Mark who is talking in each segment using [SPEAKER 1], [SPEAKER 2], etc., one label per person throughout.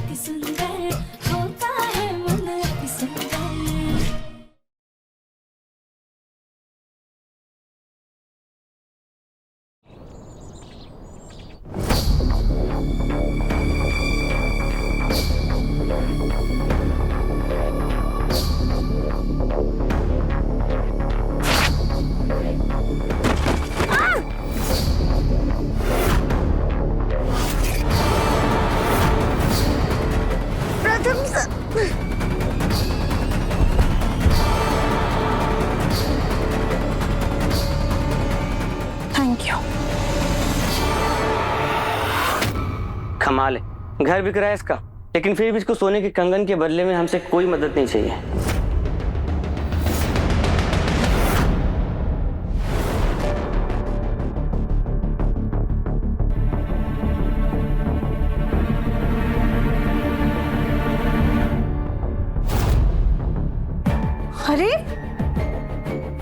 [SPEAKER 1] अति सुंदर होता है मन अति सुंदर।
[SPEAKER 2] Thank you.
[SPEAKER 3] कमाल है, घर बिक रहा है इसका, लेकिन फिर भी इसको सोने के कंगन के बदले में हमसे कोई मदद नहीं चाहिए।
[SPEAKER 2] अरे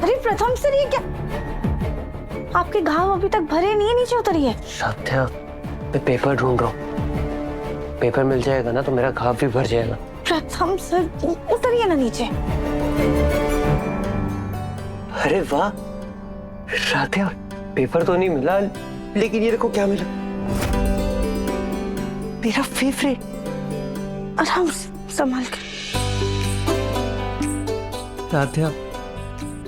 [SPEAKER 2] अरे प्रथम सर, ये क्या? आपके घाव अभी तक भरे नहीं है, नीचे उतरिए।
[SPEAKER 4] साध्या, मैं पेपर ढूंढ रहा हूँ। पेपर मिल जाएगा ना तो मेरा घाव भी भर जाएगा।
[SPEAKER 2] प्रथम सर, उतरिए ना नीचे।
[SPEAKER 4] अरे वाह साध्या, पेपर तो नहीं मिला, लेकिन ये देखो क्या मिला, मेरा फेवरेट।
[SPEAKER 2] आराम से संभाल के।
[SPEAKER 4] साध्या,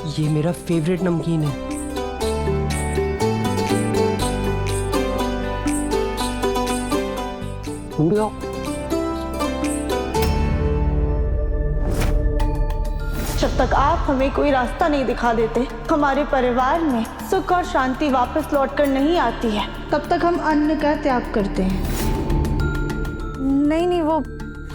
[SPEAKER 4] ये मेरा फेवरेट नमकीन है।
[SPEAKER 2] जब तक आप हमें कोई रास्ता नहीं दिखा देते, हमारे परिवार में सुख और शांति वापस लौटकर नहीं आती है, तब तक हम अन्न का त्याग करते हैं। नहीं नहीं, वो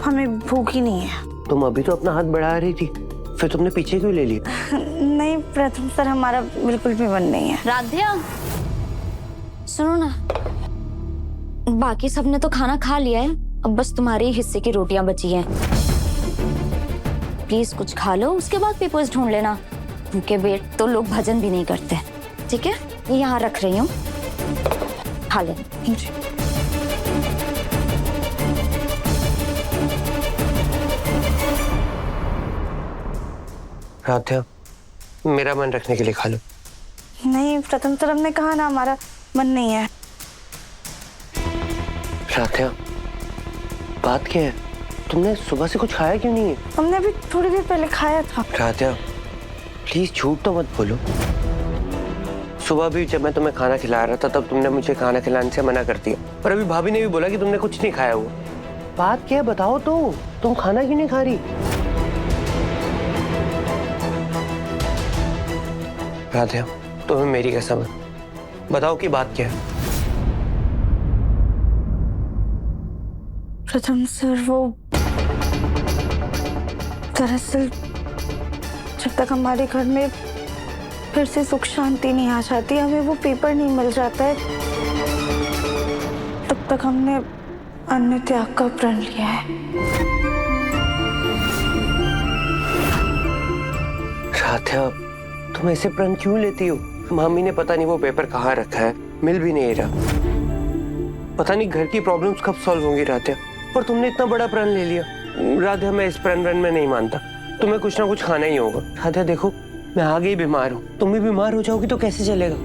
[SPEAKER 2] हमें भूख ही नहीं है।
[SPEAKER 4] तुम अभी तो अपना हाथ बढ़ा रही थी, फिर तुमने पीछे क्यों ले लिया?
[SPEAKER 2] नहीं प्रथम सर, हमारा बिल्कुल भी मन नहीं है।
[SPEAKER 5] राध्या, सुनो ना, बाकी सबने तो खाना खा लिया है, अब बस तुम्हारे ही हिस्से की रोटियां बची हैं। प्लीज कुछ खा लो, उसके बाद पेपर्स ढूंढ लेना। भूखे पेट तो लोग भजन भी नहीं करते। ठीक है, ये यहाँ रख रही हूँ, खा लेना।
[SPEAKER 4] राध्या, मेरा मन रखने के लिए खा लो।
[SPEAKER 2] नहीं प्रथम सर, हमने कहा ना हमारा मन नहीं है।
[SPEAKER 4] राध्या, बात क्या है? तुमने सुबह से कुछ खाया क्यों नहीं है?
[SPEAKER 2] हमने अभी थोड़ी देर पहले खाया था।
[SPEAKER 4] राध्या, प्लीज झूठ तो मत बोलो। सुबह भी जब मैं तुम्हें खाना खिला रहा था तब तुमने मुझे खाना खिलाने से मना कर दिया, और अभी भाभी ने भी बोला कि तुमने कुछ नहीं खाया हुआ। बात क्या है बताओ तो, तुम खाना क्यों नहीं खा रही? राध्या, तुम्हें मेरी कसम है, बताओ कि बात क्या है?
[SPEAKER 2] प्रथम सर, वो दरअसल जब तक हमारे घर में फिर से सुख शांति नहीं आ जाती, हमें वो पेपर नहीं मिल जाता है, तब तक हमने अन्न त्याग का प्रण लिया है।
[SPEAKER 4] राध्या, तुम ऐसे प्रण क्यों लेती हो? मामी ने पता नहीं वो पेपर कहाँ रखा है, मिल भी नहीं रहा। पता नहीं घर की प्रॉब्लम्स कब सॉल्व होंगी राध्या, पर तुमने इतना बड़ा प्रण ले लिया। राध्या, मैं इस प्रण में नहीं मानता, तुम्हें कुछ ना कुछ खाना ही होगा। राध्या देखो, मैं आगे ही बीमार हूँ, तुम भी बीमार हो जाओगी तो कैसे चलेगा?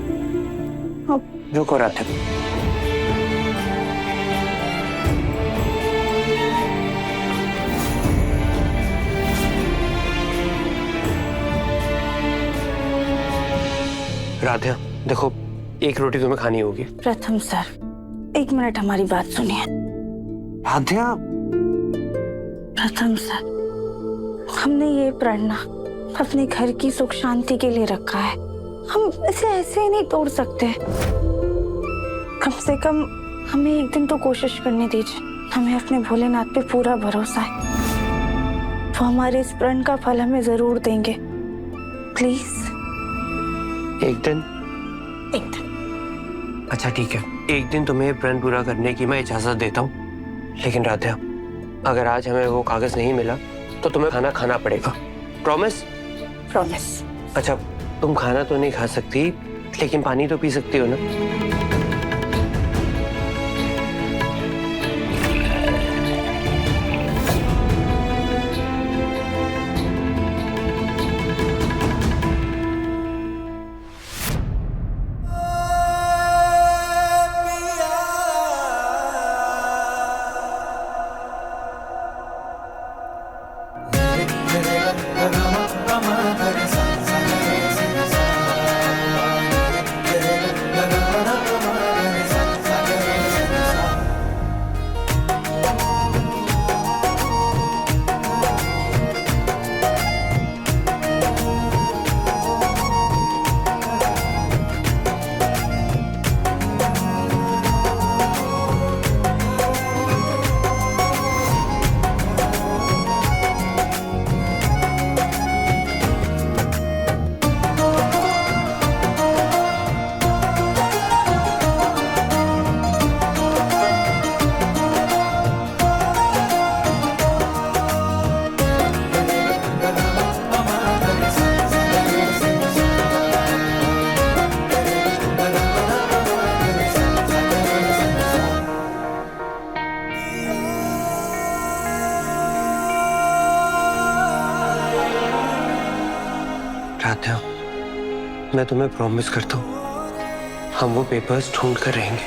[SPEAKER 4] रुको राध्या। राध्या देखो, एक रोटी तुम्हें खानी होगी।
[SPEAKER 2] प्रथम सर, एक मिनट हमारी बात सुनिए।
[SPEAKER 4] राध्या।
[SPEAKER 2] प्रथम सर, हमने ये प्रण ना अपने घर की सुख शांति के लिए रखा है, हम इसे ऐसे ही नहीं तोड़ सकते। कम से कम हमें एक दिन तो कोशिश करने दीजिए, हमें अपने भोलेनाथ पे पूरा भरोसा है, वो हमारे इस प्रण का फल हमें जरूर देंगे। प्लीज
[SPEAKER 4] एक दिन?
[SPEAKER 2] एक दिन।
[SPEAKER 4] अच्छा ठीक है, एक दिन तुम्हें प्रण पूरा करने की मैं इजाजत देता हूँ, लेकिन राध्या अगर आज हमें वो कागज नहीं मिला तो तुम्हें खाना खाना पड़ेगा। प्रॉमिस?
[SPEAKER 2] प्रॉमिस।
[SPEAKER 4] अच्छा, तुम खाना तो नहीं खा सकती, लेकिन पानी तो पी सकती हो ना? राध्या, मैं तुम्हें प्रॉमिस करता हूँ हम वो पेपर्स ढूंढ कर रहेंगे।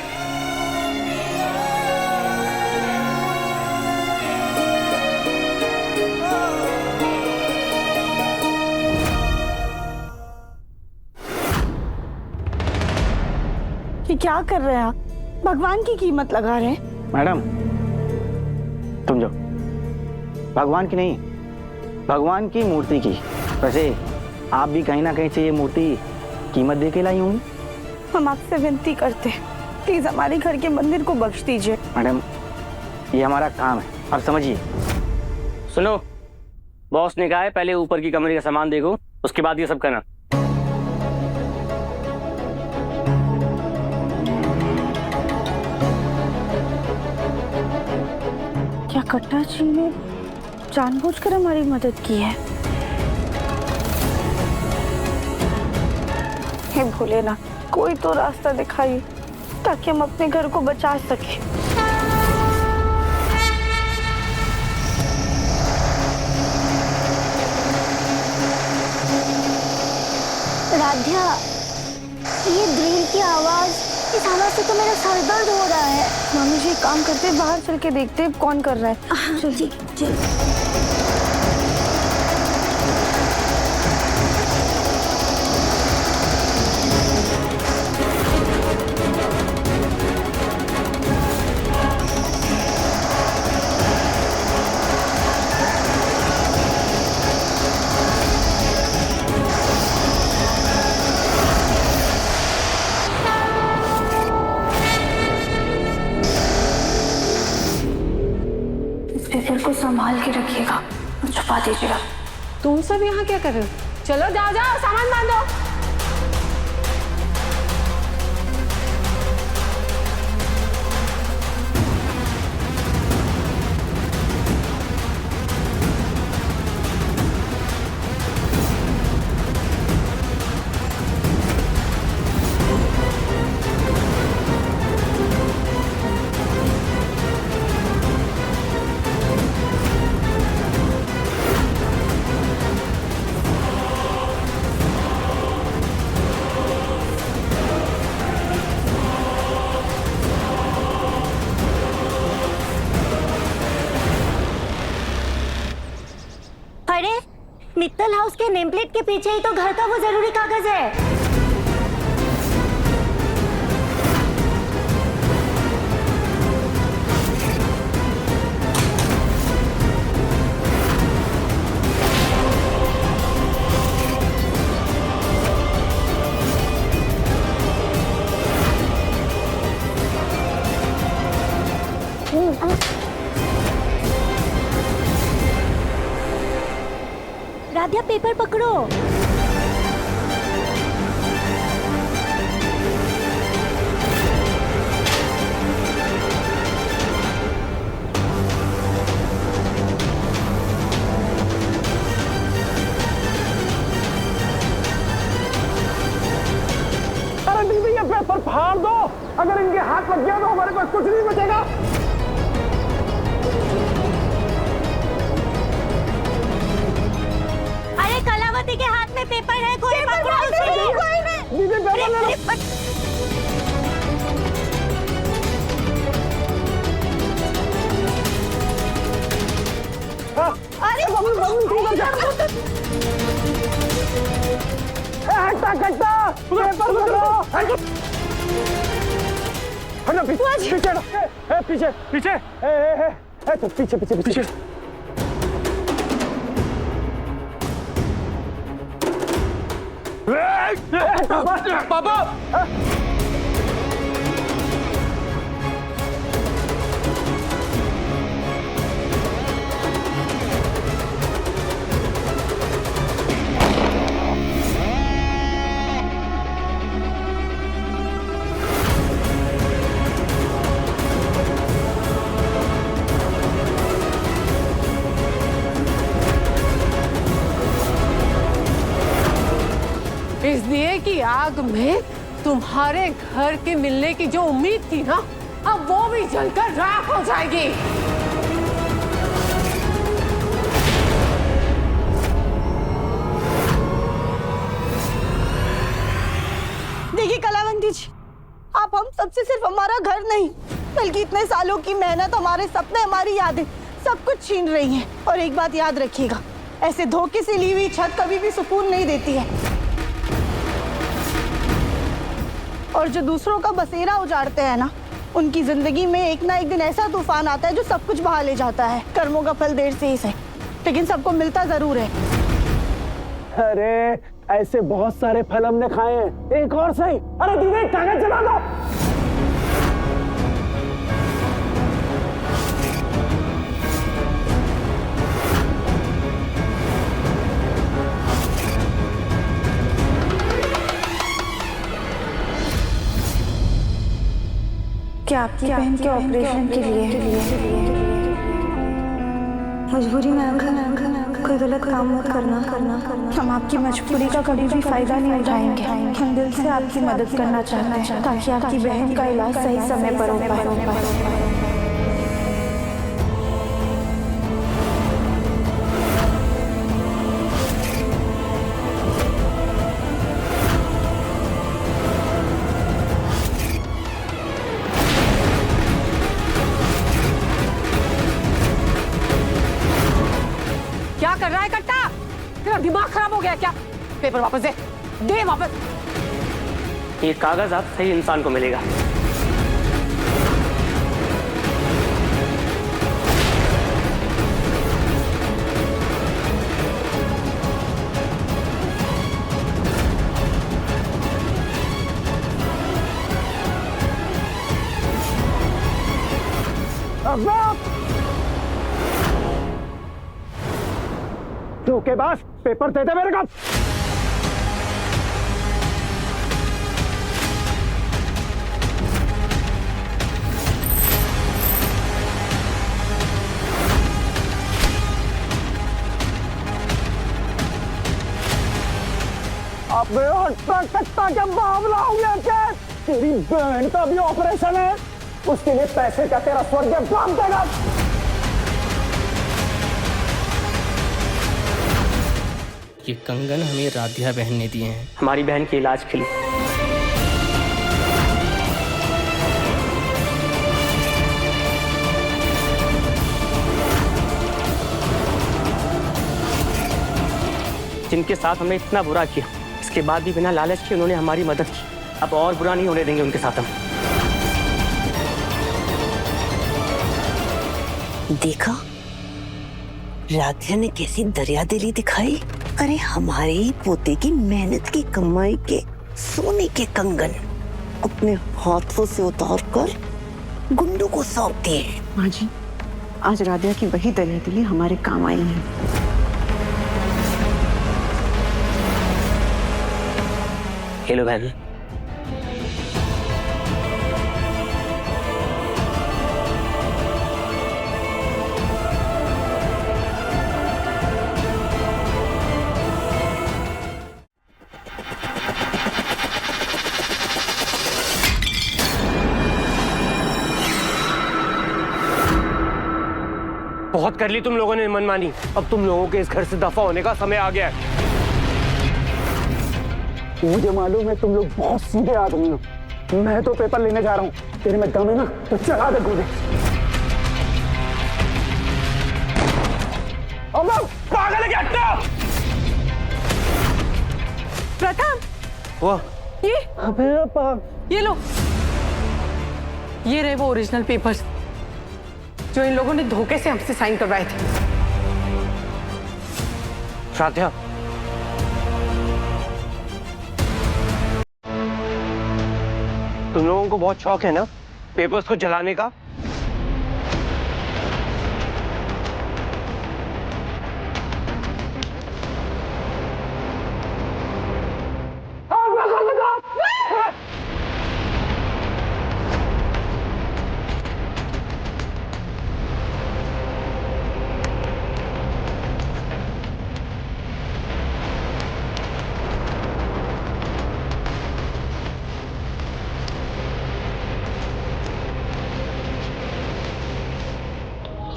[SPEAKER 2] ये क्या कर रहे हैं आप? भगवान की कीमत लगा रहे हैं।
[SPEAKER 3] मैडम तुम जाओ, भगवान की नहीं, भगवान की मूर्ति की। वैसे आप भी कहीं ना कहीं से ये मूर्ति कीमत दे के लाई होंगी।
[SPEAKER 2] हम आपसे विनती करते हैं, प्लीज हमारे घर के मंदिर को बख्श दीजिए।
[SPEAKER 3] मैडम ये हमारा काम है, आप समझिए। सुनो, बॉस ने कहा है पहले ऊपर की कमरे का सामान देखो, उसके बाद ये सब करना।
[SPEAKER 2] क्या कट्टा जी ने जानबूझकर हमारी मदद की है? हे भोलेनाथ, कोई तो रास्ता दिखाइए ताकि हम अपने घर को बचा सके।
[SPEAKER 5] राध्या, ये ड्रिल की आवाज, इस आवाज से तो मेरा सर दर्द हो रहा है।
[SPEAKER 2] मामी जी एक काम करते हैं, बाहर चल के देखते हैं कौन कर रहा है। चल
[SPEAKER 5] जी जी।
[SPEAKER 2] पेपर को संभाल के रखिएगा, छुपा दीजिएगा।
[SPEAKER 6] तुम सब यहाँ क्या कर रहे हो? चलो जाओ जाओ, सामान बांधो।
[SPEAKER 5] अरे, मित्तल हाउस के नेम प्लेट के पीछे ही तो घर का वो जरूरी कागज है। राध्या, पेपर पकड़ो।
[SPEAKER 7] अरे दीदी, ये पेपर फाड़ दो, अगर इनके हाथ लग गया तो हमारे पास कुछ नहीं बचेगा।
[SPEAKER 5] अरे कलावती के हाथ में पेपर है, कोई पकड़ो उसे।
[SPEAKER 7] दीदी पेपर ले लो।
[SPEAKER 5] अरे
[SPEAKER 7] हट्टा कट्टा पेपर पकड़ो। हटो पीछे, पीछे पीछे पीछे पीछे पीछे पीछे। पापा
[SPEAKER 6] इस दिए की आग में तुम्हारे घर के मिलने की जो उम्मीद थी ना, अब वो भी जलकर राख हो जाएगी।
[SPEAKER 2] सिर्फ हमारा घर नहीं बल्कि इतने सालों की मेहनत, हमारे सपने, हमारी यादें सब कुछ छीन रही हैं। और एक बात याद रखिएगा, ऐसे धोखे से ली हुई छत कभी भी सुकून नहीं देती है। और जो दूसरों का बसेरा उजाड़ते हैं ना, उनकी जिंदगी में एक ना एक दिन ऐसा तूफान आता है जो सब कुछ बहा ले जाता है। कर्मों का फल देर से ही सही, लेकिन सबको मिलता जरूर है।
[SPEAKER 7] अरे ऐसे बहुत सारे फल हमने खाए हैं, एक और सही। अरे दीदी कागज जमा दो।
[SPEAKER 2] क्या आपकी बहन के ऑपरेशन के लिए मजबूरी में आकर कोई गलत काम मत करना। हम आपकी मजबूरी का कभी भी फायदा नहीं उठाएंगे। हम दिल से आपकी मदद करना चाहते हैं ताकि आपकी बहन का इलाज सही समय पर हो पाए।
[SPEAKER 6] क्या कर रहा है कट्टा? तेरा दिमाग खराब हो गया क्या? पेपर वापस दे, दे वापस।
[SPEAKER 3] ये कागज आप सही इंसान को मिलेगा।
[SPEAKER 7] धोखेबाज, पेपर दे दे मेरे को। अबे कट्टा क्या मामला हो गया क्या? तेरी बहन का भी ऑपरेशन है, उसके लिए पैसे का तेरा स्वर्ग बाप देगा।
[SPEAKER 8] ये कंगन हमें राधिया बहन ने दिए हैं,
[SPEAKER 3] हमारी बहन के इलाज के लिए। जिनके साथ हमने इतना बुरा किया, इसके बाद भी बिना लालच के उन्होंने हमारी मदद की। अब और बुरा नहीं होने देंगे उनके साथ हम।
[SPEAKER 9] देखा राधिया ने कैसी दरियादिली दिखाई। अरे हमारे पोते की मेहनत की कमाई के सोने के कंगन अपने हाथों से उतार कर गुंडों को सौंप दिए।
[SPEAKER 10] माँ जी, आज राधिया की वही दरियादिली हमारे काम आई है।
[SPEAKER 3] हेलो बहन।
[SPEAKER 4] बहुत कर ली तुम लोगों ने मनमानी। अब तुम लोगों के इस घर से दफा होने का समय आ गया है।
[SPEAKER 7] मुझे मालूम है तुम लोग बहुत सीधे आदमी हो। मैं तो पेपर लेने जा रहा हूँ। तेरे में दम है ना तो चला दे मुझे। पागल है क्या?
[SPEAKER 6] प्रथम,
[SPEAKER 4] वाह,
[SPEAKER 6] ये
[SPEAKER 7] अबे
[SPEAKER 6] ये लो, ये रहे वो ओरिजिनल पेपर्स जो इन लोगों ने धोखे से हमसे साइन करवाए थे।
[SPEAKER 4] राधिया, तुम लोगों को बहुत शौक है ना पेपर्स को जलाने का?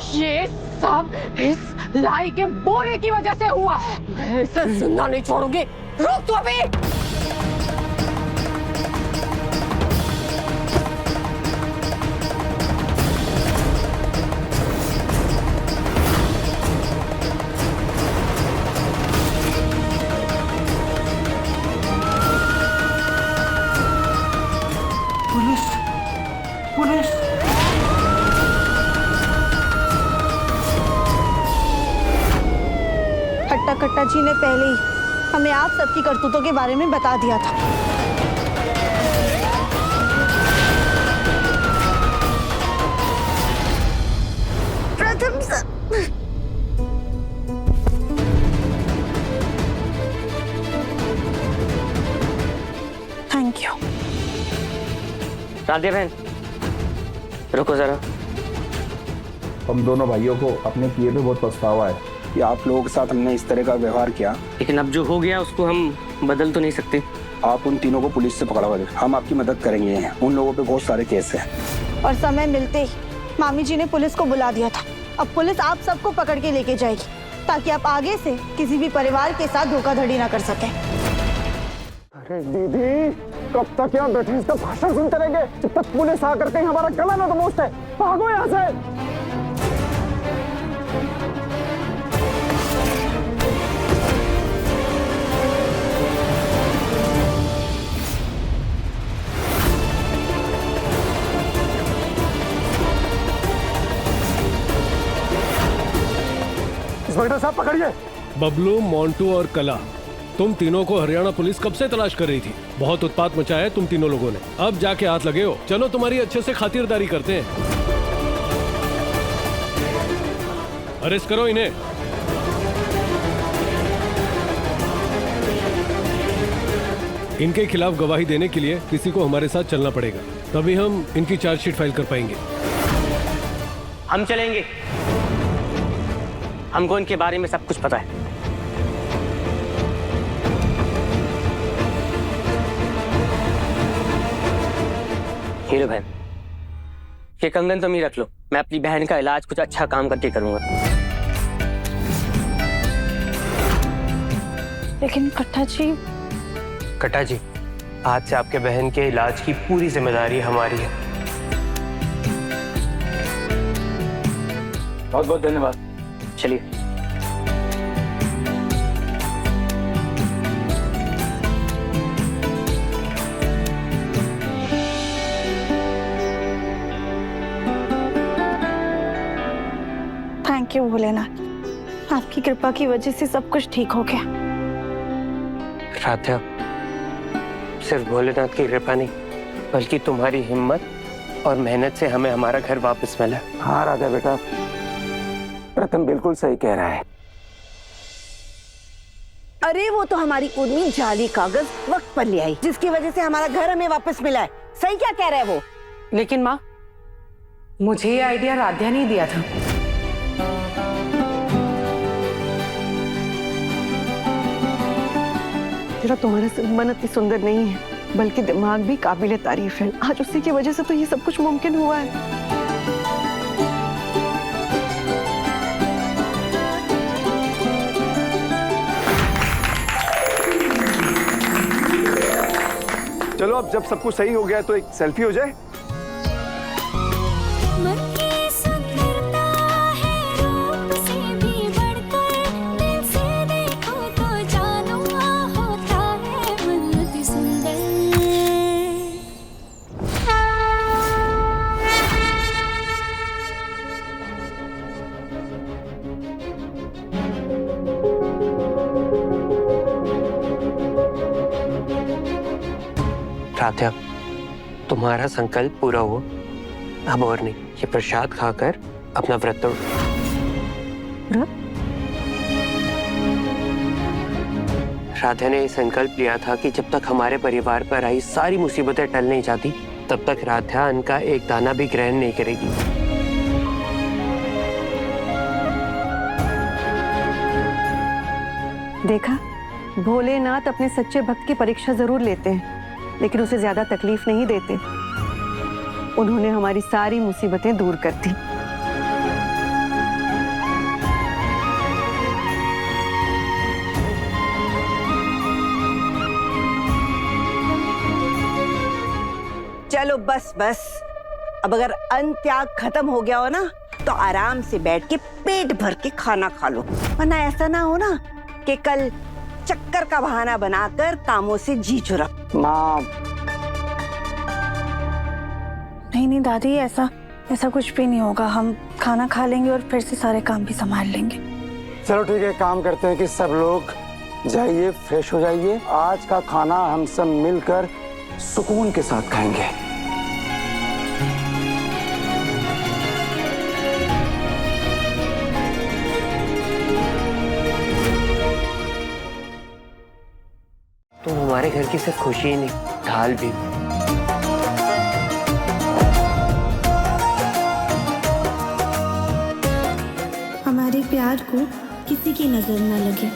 [SPEAKER 6] ये सब इस लाई के बोले की वजह से हुआ है। मैं इसे जिंदा नहीं छोड़ूंगी। रुक तू अभी।
[SPEAKER 2] बेटा कट्टा जी ने पहले ही हमें आप सबकी करतूतों के बारे में बता दिया था। प्रथम सर, थैंक यू।
[SPEAKER 3] राधे बहन रुको जरा।
[SPEAKER 11] हम दोनों भाइयों को अपने किए पे बहुत पछतावा है कि आप लोगों के साथ हमने इस तरह का व्यवहार किया।
[SPEAKER 3] लेकिन अब जो हो गया उसको हम बदल तो नहीं सकते।
[SPEAKER 11] आप उन तीनों को पुलिस से पकड़वा दे, हम आपकी मदद करेंगे। उन लोगों पे बहुत सारे केस हैं।
[SPEAKER 2] और समय मिलते ही मामी जी ने पुलिस को बुला दिया था। अब पुलिस आप सबको पकड़ के लेके जाएगी ताकि आप आगे से किसी भी परिवार के साथ धोखाधड़ी ना कर सके।
[SPEAKER 7] अरे दीदी, कब तक यहाँ बैठे इसका भाषण सुनते रहेंगे जब तक पुलिस आकर कहीं हमारा गला ना दबोचते। भागो यहाँ से। इंस्पेक्टर साहब पकड़िए।
[SPEAKER 12] बबलू, मोंटू और कला, तुम तीनों को हरियाणा पुलिस कब से तलाश कर रही थी। बहुत उत्पात मचाया है तुम तीनों लोगों ने। अब जाके हाथ लगे हो। चलो तुम्हारी अच्छे से खातिरदारी करते हैं। अरेस्ट करो इन्हें। इनके खिलाफ गवाही देने के लिए किसी को हमारे साथ चलना पड़ेगा, तभी हम इनकी चार्जशीट फाइल कर पाएंगे।
[SPEAKER 3] हम चलेंगे, हमको इनके बारे में सब कुछ पता है। हीरो बहन, ये कंगन तुम ही रख लो। मैं अपनी बहन का इलाज कुछ अच्छा काम करके करूंगा।
[SPEAKER 2] लेकिन कट्टा जी।
[SPEAKER 4] कट्टा जी, आज से आपके बहन के इलाज की पूरी जिम्मेदारी हमारी है।
[SPEAKER 3] बहुत बहुत धन्यवाद। चलिए।
[SPEAKER 2] थैंक यू भोलेनाथ, आपकी कृपा की वजह से सब कुछ ठीक हो गया।
[SPEAKER 4] राधा, सिर्फ भोलेनाथ की कृपा नहीं बल्कि तुम्हारी हिम्मत और मेहनत से हमें हमारा घर वापस मिला।
[SPEAKER 11] हाँ राधा बेटा, प्रथम बिल्कुल सही कह रहा है।
[SPEAKER 9] अरे वो तो हमारी उर्मी जाली कागज वक्त पर ले आई, जिसकी वजह से हमारा घर हमें वापस मिला है। सही क्या कह रहा है वो?
[SPEAKER 6] लेकिन माँ, मुझे ये आइडिया राध्या ने दिया था।
[SPEAKER 10] तेरा तुम्हारा मन इतनी सुंदर नहीं है बल्कि दिमाग भी काबिल तारीफ है। आज उसी की वजह से तो ये सब कुछ मुमकिन हुआ है।
[SPEAKER 11] चलो अब जब सब कुछ सही हो गया तो एक सेल्फी हो जाए।
[SPEAKER 1] मन की सुंदरता है रूप से भी बढ़कर, दिल से देखो तो जानो होता है मन अति सुंदर।
[SPEAKER 4] राधा, तुम्हारा संकल्प पूरा हुआ। अब और नहीं, ये प्रसाद खाकर अपना व्रत तोड़। राधा ने ये संकल्प लिया था कि जब तक हमारे परिवार पर आई सारी मुसीबतें टल नहीं जाती तब तक राधा अन्न का एक दाना भी ग्रहण नहीं करेगी।
[SPEAKER 10] देखा, भोलेनाथ अपने सच्चे भक्त की परीक्षा जरूर लेते हैं लेकिन उसे ज्यादा तकलीफ नहीं देते। उन्होंने हमारी सारी मुसीबतें दूर कर दी।
[SPEAKER 9] चलो बस बस, अब अगर अन्न त्याग खत्म हो गया हो ना तो आराम से बैठ के पेट भर के खाना खा लो, वरना ऐसा ना हो ना कि कल चक्कर का बहाना बनाकर कामों से जी चुरा।
[SPEAKER 3] माँ,
[SPEAKER 2] नहीं दादी, ऐसा कुछ भी नहीं होगा। हम खाना खा लेंगे और फिर से सारे काम भी संभाल लेंगे।
[SPEAKER 7] चलो ठीक है, काम करते हैं कि सब लोग जाइए, फ्रेश हो जाइए। आज का खाना हम सब मिलकर सुकून के साथ खाएंगे।
[SPEAKER 4] तुम हमारे घर की सिर्फ खुशी ही नहीं, ढाल भी।
[SPEAKER 2] हमारे प्यार को किसी की नजर न लगे।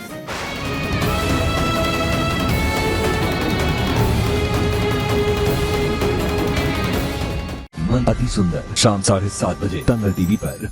[SPEAKER 13] मन अति सुंदर, शाम 7:30 बजे दंगल टीवी पर।